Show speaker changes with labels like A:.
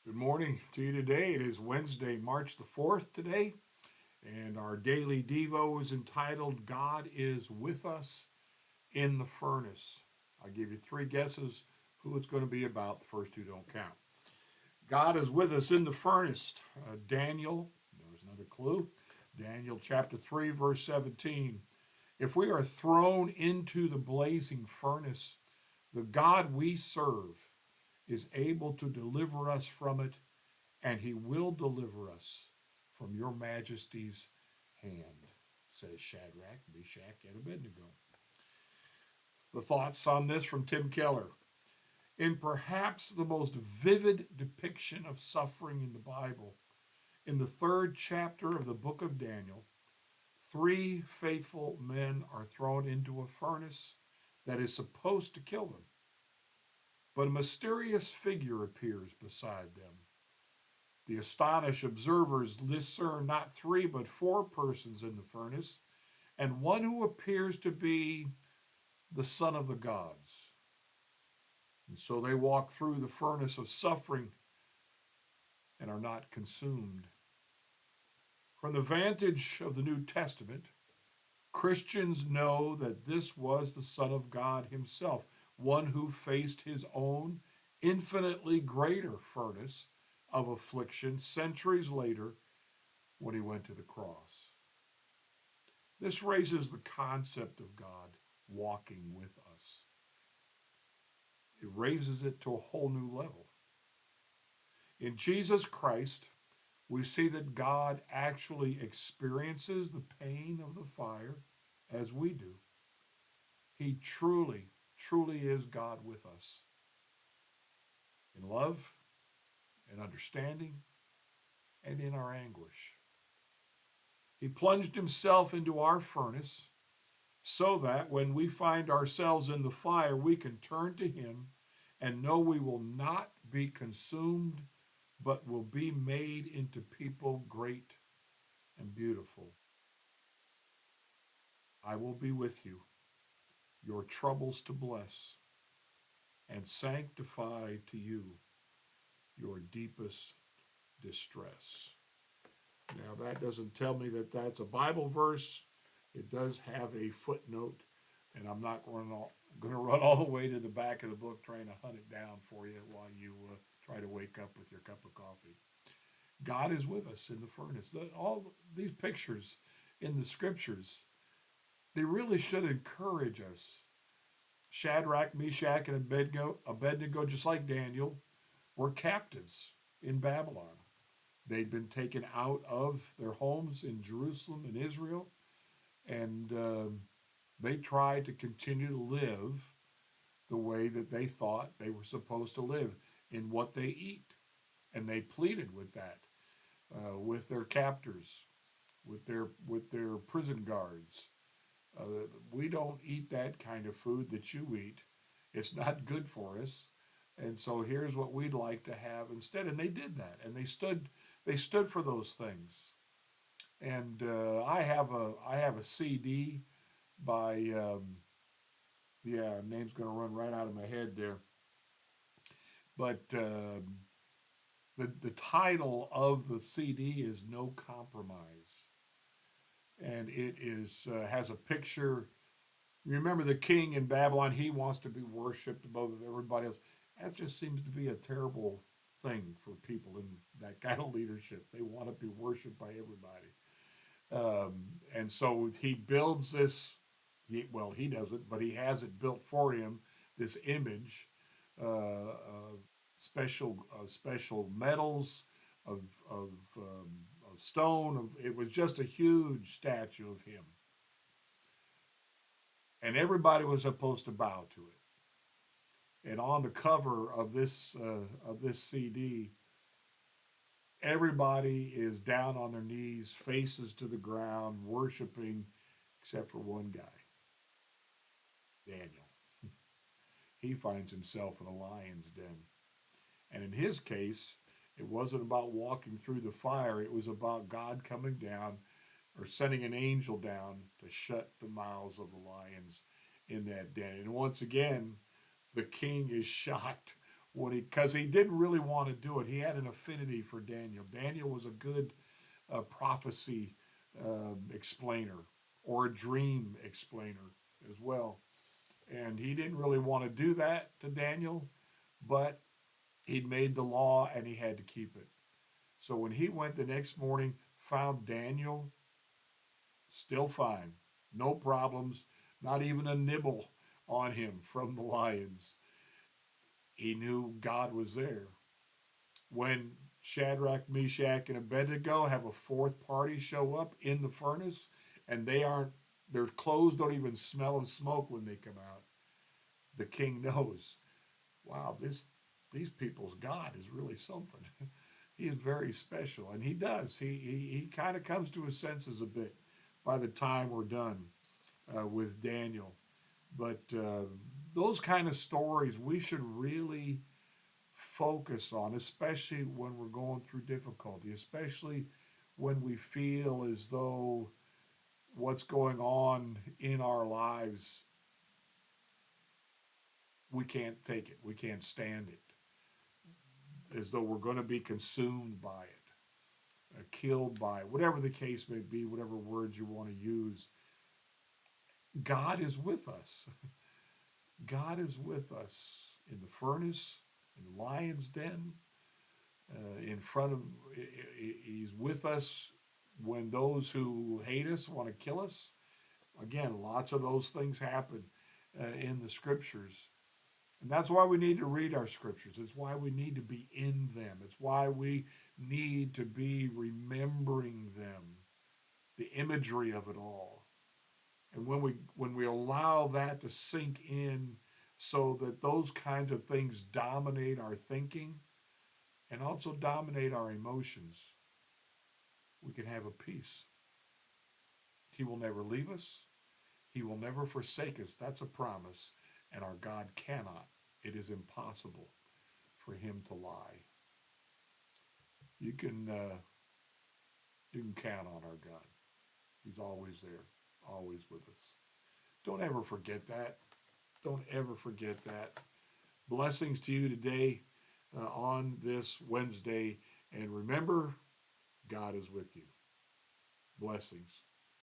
A: Good morning to you today. It is Wednesday, March the 4th today, and our daily Devo is entitled, God is with us in the furnace. I'll give you three guesses who it's going to be about. The first two don't count. God is with us in the furnace. Daniel, there's another clue. Daniel chapter 3, verse 17. If we are thrown into the blazing furnace, the God we serve is able to deliver us from it, and he will deliver us from your majesty's hand, says Shadrach, Meshach, and Abednego. The thoughts on this from Tim Keller. In perhaps the most vivid depiction of suffering in the Bible, in the third chapter of the book of Daniel, three faithful men are thrown into a furnace that is supposed to kill them. But a mysterious figure appears beside them. The astonished observers discern not three but four persons in the furnace, and one who appears to be the Son of the gods. And so they walk through the furnace of suffering and are not consumed. From the vantage of the New Testament, Christians know that this was the Son of God himself, one who faced his own infinitely greater furnace of affliction centuries later when he went to the cross. This raises the concept of God walking with us. It raises it to a whole new level. In Jesus Christ, we see that God actually experiences the pain of the fire as we do. He truly, truly is God with us in love, in understanding, and in our anguish. He plunged himself into our furnace so that when we find ourselves in the fire, we can turn to him and know we will not be consumed, but will be made into people great and beautiful. I will be with you, your troubles to bless, and sanctify to you your deepest distress. Now, that doesn't tell me that that's a Bible verse. It does have a footnote, and I'm not going to run all the way to the back of the book trying to hunt it down for you while you try to wake up with your cup of coffee. God is with us in the furnace. All these pictures in the scriptures, they really should encourage us. Shadrach, Meshach, and Abednego, just like Daniel, were captives in Babylon. They'd been taken out of their homes in Jerusalem and Israel, and they tried to continue to live the way that they thought they were supposed to live in what they eat. And they pleaded with that, with their captors, with their prison guards. We don't eat that kind of food that you eat. It's not good for us. And so here's what we'd like to have instead. And they did that, and they stood for those things. And I have a CD by name's going to run right out of my head there. But the title of the CD is No Compromise, and it is has a picture. Remember the king in Babylon? He wants to be worshipped above everybody else. That just seems to be a terrible thing for people in that kind of leadership. They want to be worshipped by everybody. And so he builds this. He doesn't, but he has it built for him. This image, special metals of of, um, of stone. It was just a huge statue of him, and everybody was supposed to bow to it. And on the cover of this CD, everybody is down on their knees, faces to the ground, worshiping, except for one guy, Daniel. He finds himself in a lion's den. And in his case, it wasn't about walking through the fire, it was about God coming down or sending an angel down to shut the mouths of the lions in that den. And once again, the king is shocked because he didn't really want to do it. He had an affinity for Daniel. Daniel was a good prophecy explainer or a dream explainer as well. And he didn't really want to do that to Daniel, but he'd made the law and he had to keep it. So when he went the next morning, found Daniel still fine, no problems, not even a nibble on him from the lions. He knew God was there. When Shadrach, Meshach, and Abednego have a fourth party show up in the furnace, and their clothes don't even smell of smoke when they come out, the king knows, wow, these people's God is really something. He is very special, and he does. He kind of comes to his senses a bit by the time we're done with Daniel. But those kind of stories we should really focus on, especially when we're going through difficulty, especially when we feel as though what's going on in our lives, we can't take it, we can't stand it, as though we're going to be consumed by it, killed by it, whatever the case may be, whatever words you want to use. God is with us. God is with us in the furnace, in the lion's den, in front of, he's with us when those who hate us want to kill us. Again, lots of those things happen in the scriptures. And that's why we need to read our scriptures. It's why we need to be in them. It's why we need to be remembering them, the imagery of it all. And when we allow that to sink in so that those kinds of things dominate our thinking and also dominate our emotions, we can have a peace. He will never leave us. He will never forsake us. That's a promise. And our God cannot. It is impossible for him to lie. You can count on our God. He's always there, always with us. Don't ever forget that. Don't ever forget that. Blessings to you today on this Wednesday. And remember, God is with you. Blessings.